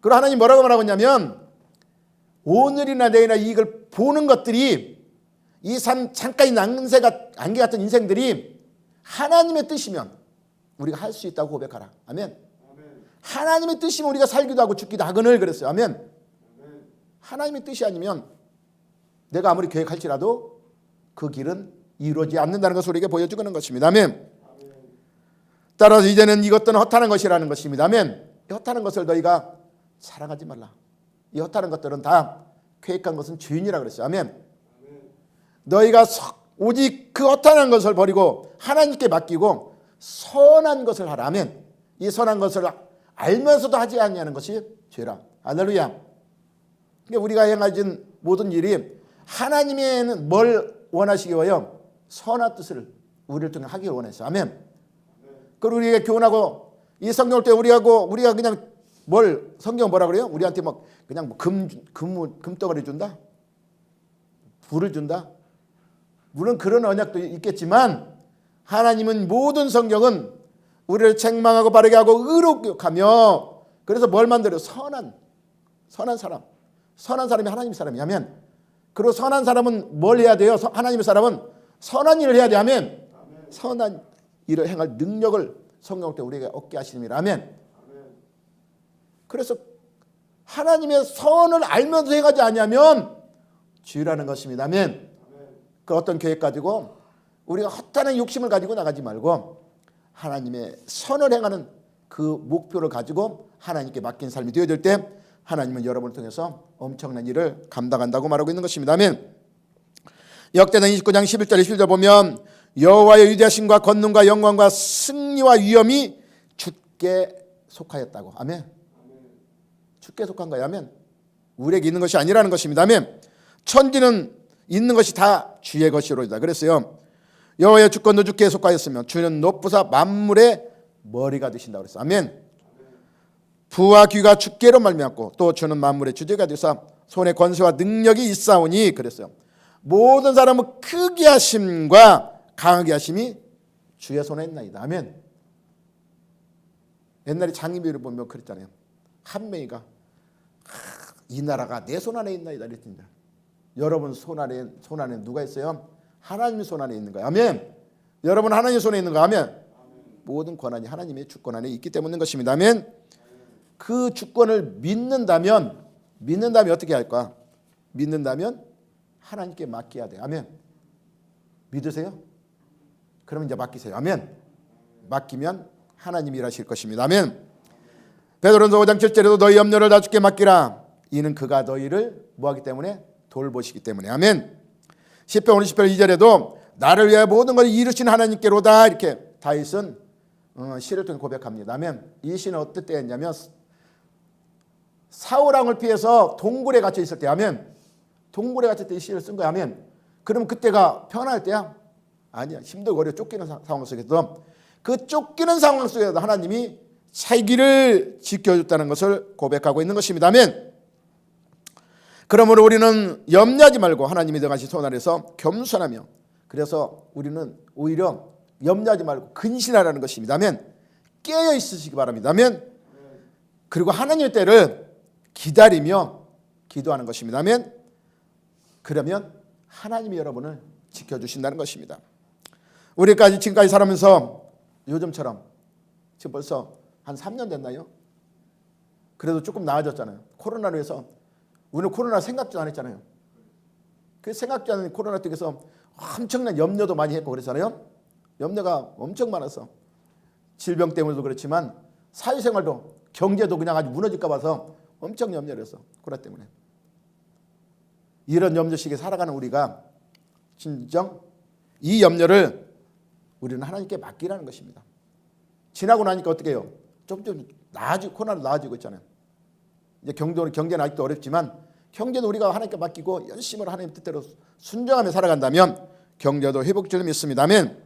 그리고 하나님 뭐라고 말하고 있냐면 오늘이나 내일이나 이걸 보는 것들이 이 잠깐 있는 안개 같은 인생들이 하나님의 뜻이면 우리가 할 수 있다고 고백하라. 아멘. 하나님의 뜻이면 우리가 살기도 하고 죽기도 하거늘 그랬어요. 아멘. 하나님의 뜻이 아니면 내가 아무리 계획할지라도 그 길은 이루어지지 않는다는 것을 우리에게 보여주는 것입니다. 아멘. 따라서 이제는 이것들은 허탄한 것이라는 것입니다. 아멘. 허탄한 것을 너희가 사랑하지 말라. 이 허탄한 것들은 다 계획한 것은 죄인이라 그랬어요. 아멘. 너희가 오직 그 허탄한 것을 버리고 하나님께 맡기고 선한 것을 하라. 아멘. 이 선한 것을 알면서도 하지 않냐는 것이 죄라. 할렐루야. 그러니까 우리가 행하진 모든 일이 하나님에는 뭘 원하시기 위하여 선한 뜻을 우리를 통해 하기 원해서. 아멘. 그리고 우리가 교훈하고 이 성경을 때 우리가 그냥 성경 뭐라 그래요? 우리한테 막 그냥 금덩어리 준다? 불을 준다? 물론 그런 언약도 있겠지만 하나님은 모든 성경은 우리를 책망하고 바르게 하고 의롭게 하며 그래서 뭘 만들어요? 선한 사람. 선한 사람이 하나님의 사람이라면 그리고 선한 사람은 뭘 해야 돼요? 하나님의 사람은 선한 일을 해야 돼. 아멘. 선한 일을 행할 능력을 성경 때 우리에게 얻게 하시니라. 아멘. 그래서 하나님의 선을 알면서 행하지 않으면 죄라는 것입니다. 아멘. 그 어떤 계획 가지고 우리가 허탄한 욕심을 가지고 나가지 말고 하나님의 선을 행하는 그 목표를 가지고 하나님께 맡긴 삶이 되어질 때 하나님은 여러분을 통해서 엄청난 일을 감당한다고 말하고 있는 것입니다. 아멘. 역대상 29장 11절 11절 보면 여호와의 위대하심과 권능과 영광과 승리와 위엄이 주께 속하였다고. 아멘. 주께 속한 거야. 아멘. 우리에게 있는 것이 아니라는 것입니다. 아멘. 천지는 있는 것이 다 주의 것이로다. 그랬어요. 여호와의 주권도 주께 속하였으며 주는 높으사 만물의 머리가 되신다고 그랬어요. 아멘. 부와 귀가 주께로 말미암고 또 주는 만물의 주제가 되사 손에 권세와 능력이 있사오니 그랬어요. 모든 사람은 크게 하심과 강하게 하심이 주의 손에 있나이다. 아멘. 옛날에 장인비를 보면 그랬잖아요. 한명이가 이 나라가 내 손 안에 있나이다 그랬습니다. 여러분 손 안에 누가 있어요? 하나님의 손 안에 있는 거예요. 아멘. 여러분 하나님의 손에 있는 거. 아멘. 모든 권한이 하나님의 주권 안에 있기 때문인 것입니다. 아멘. 그 주권을 믿는다면 어떻게 할까? 믿는다면 하나님께 맡겨야 돼. 아멘. 믿으세요? 그러면 이제 맡기세요. 아멘. 맡기면 하나님이 일하실 것입니다. 아멘. 베드로전서 5장 7절에도 너희 염려를 다 주께 맡기라. 이는 그가 너희를 뭐하기 때문에? 돌보시기 때문에. 아멘. 시편 50편 2절에도 나를 위하여 모든 것을 이루신 하나님께로다. 이렇게 다윗은 시를 통해 고백합니다. 아멘. 이 시는 어떨 때였냐면 사울왕을 피해서 동굴에 갇혀 있을 때. 아멘. 동굴에 갇힐 때 이 시를 쓴 거야. 아멘. 그럼 그때가 편할 때야? 아니야. 힘들고 어려 쫓기는 상황 속에서 그 쫓기는 상황 속에서 하나님이 살기를 지켜줬다는 것을 고백하고 있는 것입니다. 아멘. 그러므로 우리는 염려하지 말고 하나님이 등하신 손 아래서 겸손하며 그래서 우리는 오히려 염려하지 말고 근신하라는 것입니다. 아멘. 깨어 있으시기 바랍니다. 아멘. 그리고 하나님의 때를 기다리며 기도하는 것입니다. 아멘. 그러면 하나님이 여러분을 지켜주신다는 것입니다. 우리까지 지금까지 살아면서 요즘처럼 지금 벌써 한 3년 됐나요? 그래도 조금 나아졌잖아요. 코로나로 해서 우리는 코로나 생각도 안 했잖아요. 그 생각도 안 하는 코로나 때에서 엄청난 염려도 많이 했고 그랬잖아요. 염려가 엄청 많아서 질병 때문에도 그렇지만 사회생활도 경제도 그냥 아주 무너질까 봐서 엄청 염려를 했어. 코로나 때문에. 이런 염려 속에 살아가는 우리가 진정 이 염려를 우리는 하나님께 맡기라는 것입니다. 지나고 나니까 어떻게 해요? 좀 나아지고 코로나도 나아지고 있잖아요. 이제 경제는 아직도 어렵지만 경제도 우리가 하나님께 맡기고 열심히 하나님 뜻대로 순종하며 살아간다면 경제도 회복될 줄 믿습니다. 아멘.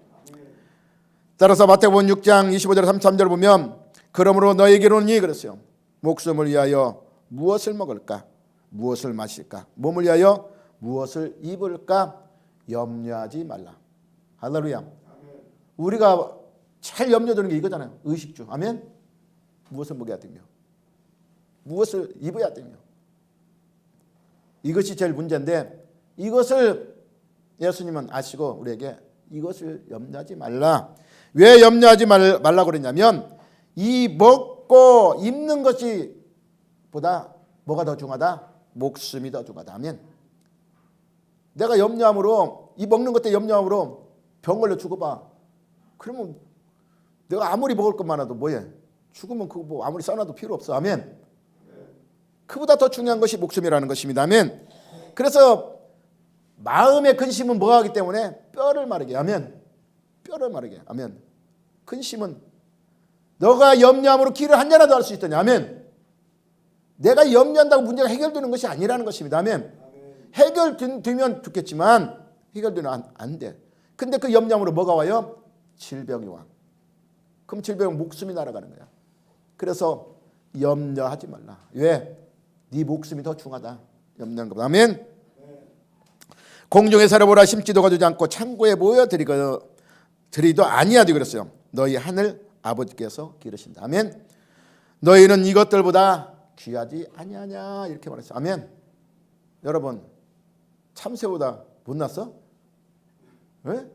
따라서 마태복음 6장 25절 33절 보면 그러므로 너에게로니 그랬어요. 목숨을 위하여 무엇을 먹을까? 무엇을 마실까? 몸을 위하여 무엇을 입을까? 염려하지 말라. 할렐루야. 우리가 제일 염려되는 게 이거잖아요. 의식주. 아멘. 무엇을 먹어야 되며 무엇을 입어야 되며 이것이 제일 문제인데 이것을 예수님은 아시고 우리에게 이것을 염려하지 말라. 왜 염려하지 말라고 그랬냐면 이 먹고 입는 것이 보다 뭐가 더 중요하다? 목숨이 더 중요하다. 아멘. 내가 염려함으로 이 먹는 것 때문에 염려함으로 병 걸려 죽어봐. 그러면 내가 아무리 먹을 것 많아도 뭐해? 죽으면 그거 뭐 아무리 써놔도 필요 없어. 아멘. 그보다 더 중요한 것이 목숨이라는 것입니다. 아멘. 그래서 마음의 근심은 뭐 하기 때문에 뼈를 마르게. 아멘. 뼈를 마르게. 아멘. 근심은 너가 염려함으로 길을 한 잔이라도 할 수 있더냐. 아멘. 내가 염려한다고 문제가 해결되는 것이 아니라는 것입니다. 아멘. 해결되면 좋겠지만 해결되면 안 돼. 근데 그 염려함으로 뭐가 와요? 질병이 와. 그럼 질병은 목숨이 날아가는 거야. 그래서 염려하지 말라. 왜? 네 목숨이 더 중하다. 염려하는 것보다. 아멘. 공중에 살아보라. 심지도 거두지 않고 창고에 모여 드리도 아니하디 그랬어요. 너희 하늘 아버지께서 기르신다. 아멘. 너희는 이것들보다 귀하지 아니하냐 이렇게 말했어요. 아멘. 여러분 참새보다 못났어? 왜?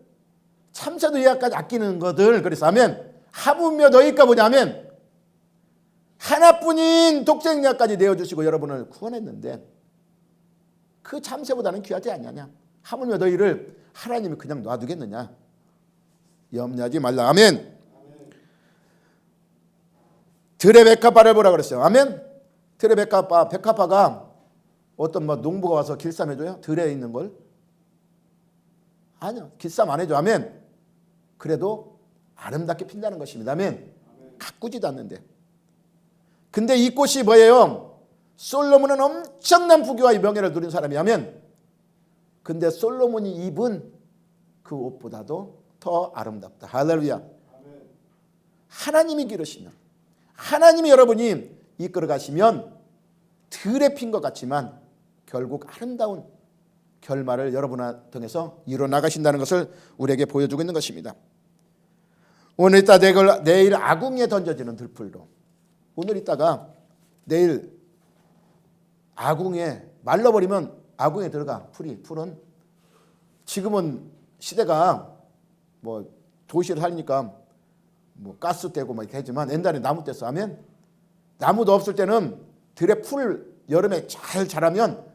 참새도 얘까지 아끼는 것들. 그래서 아멘. 하물며 너희가 뭐냐. 아멘. 하나뿐인 독생자까지 내어주시고 여러분을 구원했는데 그 참새보다는 귀하지 아니하냐. 하물며 너희를 하나님이 그냥 놔두겠느냐. 염려하지 말라. 아멘. 들의 백합화를 보라 그랬어요. 아멘. 들의 백합화가 어떤 농부가 와서 길쌈 해줘요? 들에 있는 걸? 아니요. 길쌈 안 해줘. 아멘. 그래도 아름답게 핀다는 것입니다. 아멘. 가꾸지도 않는데. 근데 이 꽃이 뭐예요? 솔로몬은 엄청난 부귀와 명예를 누린 사람이라면 근데 솔로몬이 입은 그 옷보다도 더 아름답다. 할렐루야. 하나님이 기르시면 하나님이 여러분이 이끌어 가시면 들에 핀 것 같지만 결국 아름다운 결말을 여러분을 통해서 이뤄 나가신다는 것을 우리에게 보여주고 있는 것입니다. 오늘 이따 내일 아궁이에 던져지는 들풀도 오늘 있다가 내일 아궁이에 말라버리면 아궁이에 들어가. 풀은 지금은 시대가 뭐 도시를 살니까 뭐 가스 떼고 막 이렇게 하지만 옛날에 나무 뗐어. 하면 나무도 없을 때는 들에 풀 여름에 잘 자라면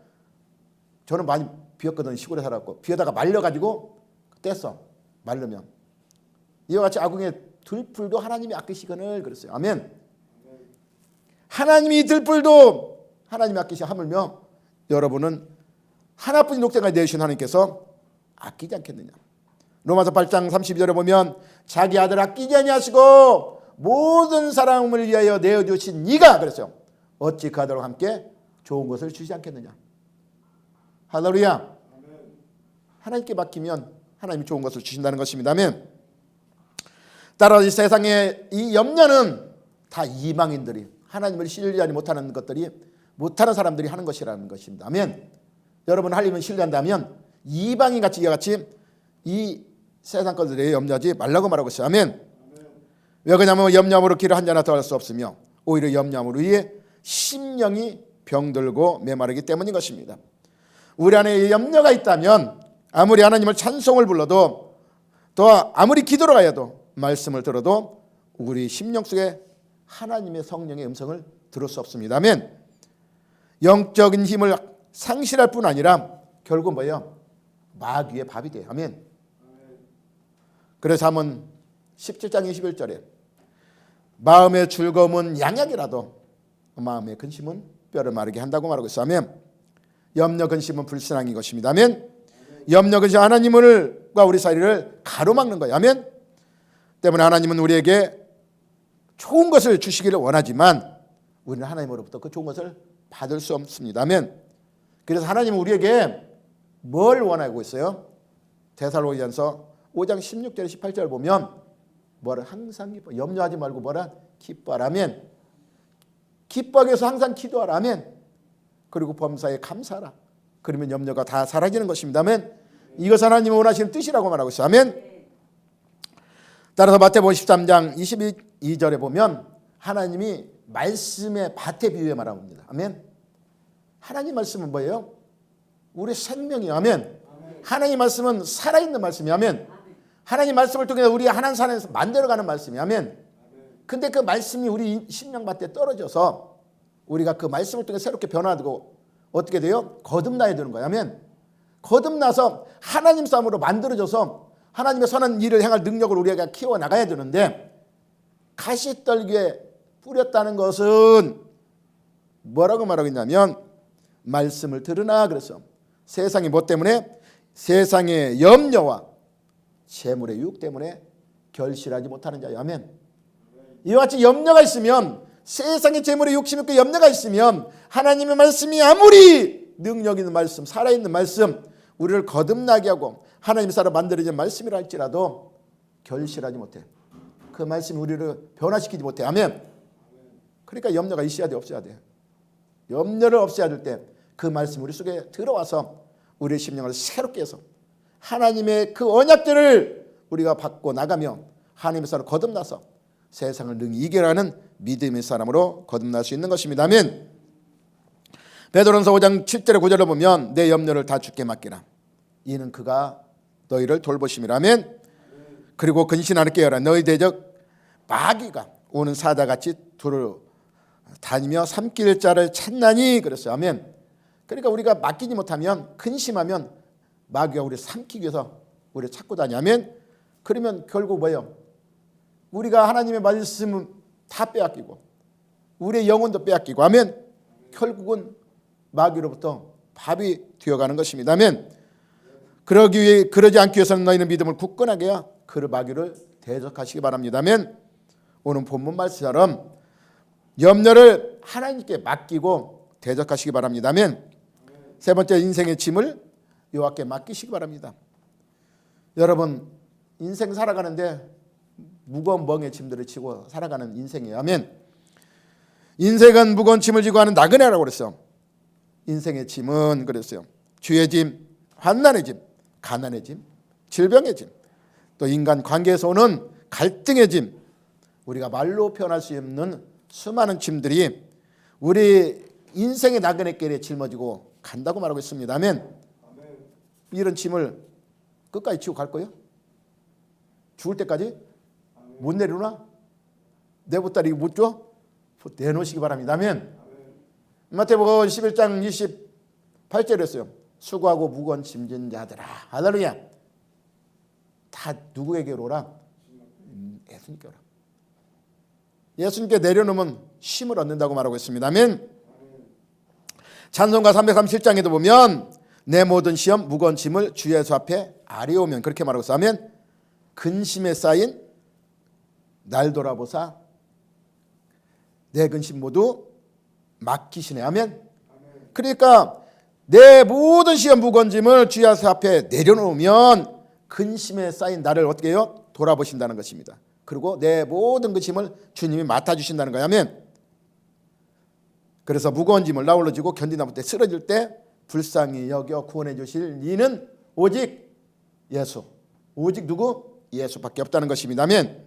저는 많이 비었거든. 시골에 살았고 비에다가 말려가지고 뗐어. 말르면 이와 같이 아궁이에 들풀도 하나님이 아끼시거늘 그랬어요. 아멘. 하나님이 들풀도 하나님이 아끼시 하물며 여러분은 하나뿐인 독생자를 내주신 하나님께서 아끼지 않겠느냐. 로마서 8장 32절에 보면 자기 아들 아끼지 아니하시고 모든 사람을 위하여 내어주신 이가 그랬어요. 어찌 그 아들과 함께 좋은 것을 주지 않겠느냐. 할렐루야. 하나님께 맡기면 하나님이 좋은 것을 주신다는 것입니다. 아멘. 따라 이 세상에 이 염려는 다 이방인들이 하나님을 신뢰하지 못하는 것들이 못하는 사람들이 하는 것이라는 것입니다. 아멘. 여러분 하나님을 신뢰한다면 이방인같이 이같이 이 세상 것들에 염려하지 말라고 말하고 있어요. 아멘. 왜 그러냐면 염려함으로 길을 한 잔 더 할 수 없으며 오히려 염려함으로 위해 심령이 병들고 메마르기 때문인 것입니다. 우리 안에 염려가 있다면 아무리 하나님을 찬송을 불러도 또 아무리 기도를 하여도 말씀을 들어도 우리 심령 속에 하나님의 성령의 음성을 들을 수 없습니다. 아멘. 영적인 힘을 상실할 뿐 아니라 결국 뭐예요? 마귀의 밥이 돼요. 아멘. 그래서 한번 17장 21절에 마음의 즐거움은 양약이라도 마음의 근심은 뼈를 마르게 한다고 말하고 있어요. 아멘. 염려 근심은 불신앙인 것입니다. 아멘. 염려 근심 하나님과 우리 사이를 가로막는 거예요. 아멘. 때문에 하나님은 우리에게 좋은 것을 주시기를 원하지만 우리는 하나님으로부터 그 좋은 것을 받을 수 없습니다. 아멘. 그래서 하나님은 우리에게 뭘 원하고 있어요? 데살로니가서 5장 16절 18절 보면 뭐라 항상 기뻐 염려하지 말고 뭐라 기뻐하라면 기뻐하기 위해서 항상 기도하라면 그리고 범사에 감사하라. 그러면 염려가 다 사라지는 것입니다. 아멘. 이것은 하나님이 원하시는 뜻이라고 말하고 있어요. 아멘. 따라서 마태복음 13장 22절에 보면 하나님이 말씀의 밭에 비유해 말합니다. 아멘. 하나님 말씀은 뭐예요? 우리 생명이에요. 아멘. 하나님 말씀은 살아있는 말씀이에요. 아멘. 하나님 말씀을 통해 우리 하나님 산에서 만들어가는 말씀이에요. 아멘. 근데 그 말씀이 우리 심령밭에 떨어져서 우리가 그 말씀을 통해 새롭게 변화되고 어떻게 돼요? 거듭나야 되는 거예요. 아멘. 거듭나서 하나님 삶으로 만들어져서 하나님의 선한 일을 행할 능력을 우리가 키워나가야 되는데 가시떨기에 뿌렸다는 것은 뭐라고 말하고 있냐면 말씀을 들으나 그래서 세상이 뭐 때문에 세상의 염려와 재물의 유혹 때문에 결실하지 못하는 자예요. 아멘. 이와 같이 염려가 있으면 세상의 재물의 욕심 있고 염려가 있으면 하나님의 말씀이 아무리 능력 있는 말씀 살아있는 말씀 우리를 거듭나게 하고 하나님의 사람 만들어진 말씀이라 할지라도 결실하지 못해. 그 말씀이 우리를 변화시키지 못해. 아멘. 그러니까 염려가 있어야 돼 없어야 돼. 염려를 없애야 될 때 그 말씀이 우리 속에 들어와서 우리의 심령을 새롭게 해서 하나님의 그 언약들을 우리가 받고 나가며 하나님의 사람으로 거듭나서 세상을 능히 이겨라는 믿음의 사람으로 거듭날 수 있는 것입니다. 아멘. 베드로전서 5장 7절에 9절을 보면 내 염려를 다 주께 맡기라. 이는 그가 너희를 돌보심이라. 아멘. 그리고 근신하는 깨어라. 너희 대적 마귀가 오는 사자같이 두루 다니며 삼킬 자를 찾나니 그랬어요. 아멘. 그러니까 우리가 맡기지 못하면 근심하면 마귀가 우리를 삼키기 위해서 우리를 찾고 다니면 그러면 결국 뭐예요? 우리가 하나님의 말씀은 다 빼앗기고 우리의 영혼도 빼앗기고 하면 결국은 마귀로부터 밥이 되어가는 것입니다. 아멘. 그러지 않기 위해서는 너희는 믿음을 굳건하게 해야 그 마귀를 대적하시기 바랍니다. 아멘. 오늘 본문 말씀처럼 염려를 하나님께 맡기고 대적하시기 바랍니다. 아멘. 세 번째 인생의 짐을 여호와께 맡기시기 바랍니다. 여러분 인생 살아가는데 무거운 멍에 짐들을 지고 살아가는 인생이에요. 아멘. 인생은 무거운 짐을 지고 하는 나그네라고 그랬어요. 인생의 짐은 그랬어요. 주의 짐, 환난의 짐, 가난의 짐, 질병의 짐, 또 인간 관계에서 오는 갈등의 짐, 우리가 말로 표현할 수 없는 수많은 짐들이 우리 인생의 나그네길에 짊어지고 간다고 말하고 있습니다. 아멘. 이런 짐을 끝까지 지고 갈 거예요? 죽을 때까지? 못 내려놔? 내 보따리 못 줘? 내놓으시기 바랍니다. 아멘. 마태복음 11장 28절이었어요. 수고하고 무거운 짐진 자들아. 할렐루야. 다 누구에게로 오라? 예수님께 오라. 예수님께 내려놓으면 쉼을 얻는다고 말하고 있습니다. 아멘. 찬송가 337장에도 보면 내 모든 시험 무거운 짐을 주 예수 앞에 아뢰오면 그렇게 말하고 있어요. 아멘. 근심에 쌓인 날 돌아보사 내 근심 모두 맡기시네. 아멘. 그러니까 내 모든 시험 무거운 짐을 주 예수 앞에 내려놓으면 근심에 쌓인 나를 어떻게 해요? 돌아보신다는 것입니다. 그리고 내 모든 그 짐을 주님이 맡아주신다는 거예요. 아멘. 그래서 무거운 짐을 나홀로 지고 견디다 못해 쓰러질 때 불쌍히 여겨 구원해 주실 이는 오직 예수. 오직 누구? 예수밖에 없다는 것입니다. 아멘.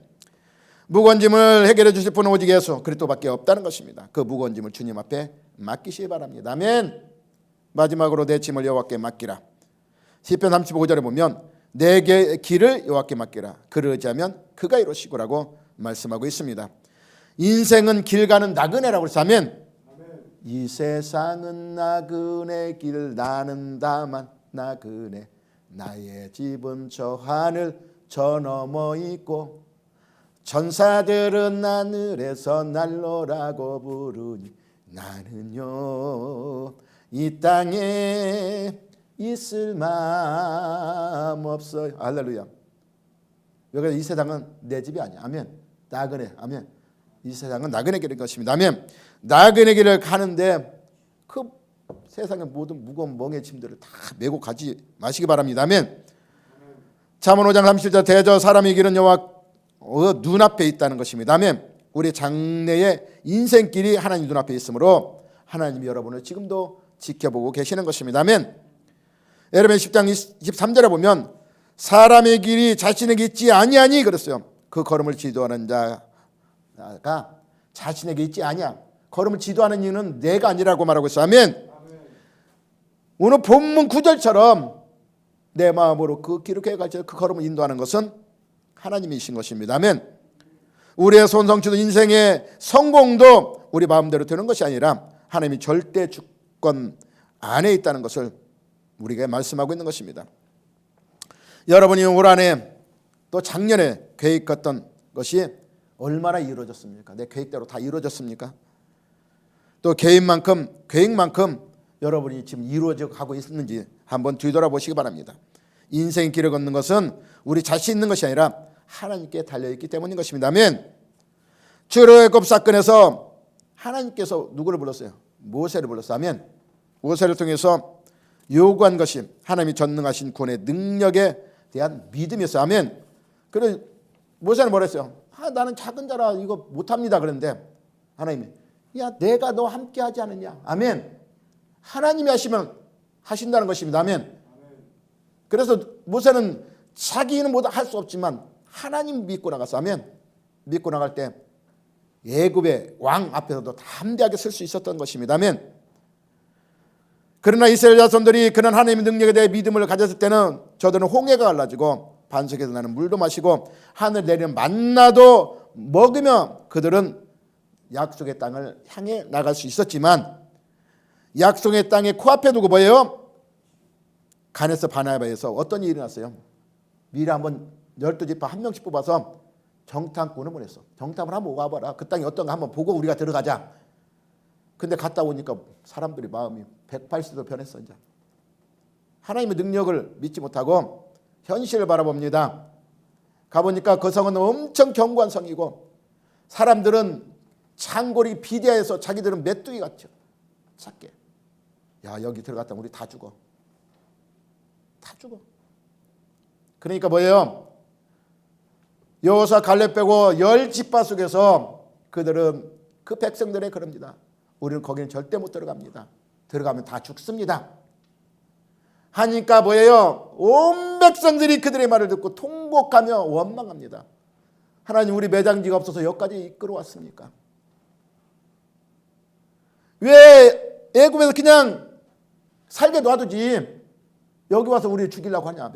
무거운 짐을 해결해 주실 분은 오직 예수 그리스도밖에 없다는 것입니다. 그 무거운 짐을 주님 앞에 맡기시기 바랍니다. 아멘. 마지막으로 내 짐을 여호와께 맡기라. 시편 35절에 보면 내 길을 여호와께 맡기라. 그를 의지하면 그가 이루시고라고 말씀하고 있습니다. 인생은 길 가는 나그네라고 해서 아멘. 이 세상은 나그네 길 나는 다만 나그네 나의 집은 저 하늘 저 너머 있고 천사들은 하늘에서 날로라고 부르니 나는요 이 땅에 있을 마음 없어요. 할렐루야. 여기 이 세상은 내 집이 아니야. 아멘. 나그네. 아멘. 이 세상은 나그네 길인 것입니다. 아멘. 나그네 길을 가는데 그 세상의 모든 무거운 멍에 짐들을 다 메고 가지 마시기 바랍니다. 아멘. 잠언 5장 37절 대저 사람의 길은 여호와 눈앞에 있다는 것입니다. 아멘. 우리 장래의 인생길이 하나님 눈앞에 있으므로 하나님이 여러분을 지금도 지켜보고 계시는 것입니다. 아멘. 여러분 10장 23절에 보면 사람의 길이 자신에게 있지 아니하니 그랬어요. 그 걸음을 지도하는 자가 자신에게 있지 아니야. 걸음을 지도하는 이유는 내가 아니라고 말하고 있어요. 아멘. 오늘 본문 9절처럼 내 마음으로 그 길을 계획할 때 그 걸음을 인도하는 것은 하나님이신 것입니다. 아멘. 우리의 손성취도 인생의 성공도 우리 마음대로 되는 것이 아니라 하나님이 절대 주권 안에 있다는 것을 우리가 말씀하고 있는 것입니다. 여러분이 올 한해 또 작년에 계획했던 것이 얼마나 이루어졌습니까? 내 계획대로 다 이루어졌습니까? 또 계획만큼 여러분이 지금 이루어져 가고 있는지 한번 뒤돌아보시기 바랍니다. 인생의 길을 걷는 것은 우리 자신 있는 것이 아니라 하나님께 달려있기 때문인 것입니다. 아멘. 출애굽 사건에서 하나님께서 누구를 불렀어요? 모세를 불렀어요. 아멘. 모세를 통해서 요구한 것이 하나님이 전능하신 구원의 능력에 대한 믿음이었어요. 아멘. 그래서 모세는 뭐라 했어요? 나는 작은 자라 이거 못합니다. 그런데 하나님이 야 내가 너 함께 하지 않느냐. 아멘. 하나님이 하시면 하신다는 것입니다. 아멘. 그래서 모세는 자기는 뭐 할 수 없지만 하나님 믿고 나갔어. 아멘. 믿고 나갈 때 애굽의 왕 앞에서도 담대하게 설 수 있었던 것입니다. 아멘. 그러나 이스라엘 자손들이 그런 하나님의 능력에 대해 믿음을 가졌을 때는 저들은 홍해가 갈라지고 반석에서 나는 물도 마시고 하늘 내리는 만나도 먹으며 그들은 약속의 땅을 향해 나갈 수 있었지만 약속의 땅에 코앞에 두고 뭐예요? 가네스 바네바에서 어떤 일이 일어났어요? 미리 한번 12지파 한 명씩 뽑아서 정탐꾼을 보냈어. 정탐을 한번 와봐라. 그 땅이 어떤가 한번 보고 우리가 들어가자. 근데 갔다 오니까 사람들이 마음이 180도 변했어. 이제 하나님의 능력을 믿지 못하고 현실을 바라봅니다. 가보니까 그 성은 엄청 견고한 성이고 사람들은 창골이 비대해서 자기들은 메뚜기 같죠. 작게. 야 여기 들어갔다 우리 다 죽어. 다 죽어. 그러니까 뭐예요? 여호수아 갈렙 빼고 10지파 속에서 그들은 그 백성들의 그럽니다. 우리는 거기는 절대 못 들어갑니다. 들어가면 다 죽습니다. 하니까 뭐예요? 온 백성들이 그들의 말을 듣고 통곡하며 원망합니다. 하나님 우리 매장지가 없어서 여기까지 이끌어왔습니까? 왜 애굽에서 그냥 살게 놔두지 여기 와서 우리 죽이려고 하냐.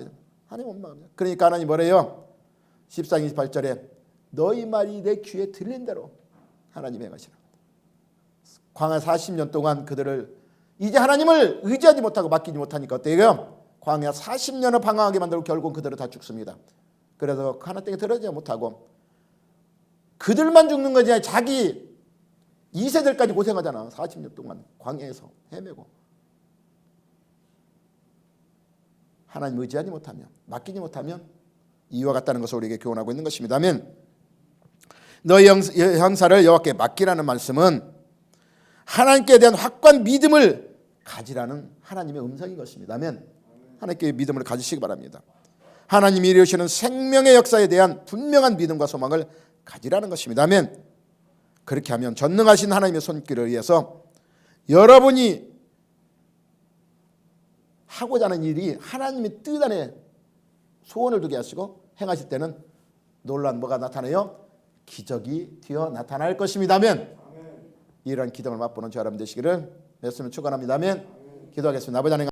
하나님 원망합니다. 그러니까 하나님 뭐래요? 14장 28절에 너희 말이 내 귀에 들린 대로 하나님의 행하시라. 광야 40년 동안 그들을 이제 하나님을 의지하지 못하고 맡기지 못하니까 어때요? 광야 40년을 방황하게 만들고 결국 그들은 다 죽습니다. 그래서 하나님 땅에 들어가지 못하고 그들만 죽는 거지 아니라 자기 2세들까지 고생하잖아. 40년 동안 광야에서 헤매고 하나님 의지하지 못하면 맡기지 못하면 이와 같다는 것을 우리에게 교훈하고 있는 것입니다. 아멘. 너희 형사를 여호와께 맡기라는 말씀은 하나님께 대한 확고한 믿음을 가지라는 하나님의 음성인 것입니다. 아멘. 하나님께 믿음을 가지시기 바랍니다. 하나님이 이루시는 생명의 역사에 대한 분명한 믿음과 소망을 가지라는 것입니다. 아멘. 그렇게 하면 전능하신 하나님의 손길을 의해서 여러분이 하고자 하는 일이 하나님의 뜻 안에 소원을 두게 하시고 행하실 때는 놀라운 뭐가 나타나요? 기적이 튀어 나타날 것입니다. 아멘. 이런 기도를 맛보는 저 여러분 되시기를 말씀을 축원합니다. 아멘. 기도하겠습니다. 아버지 하나님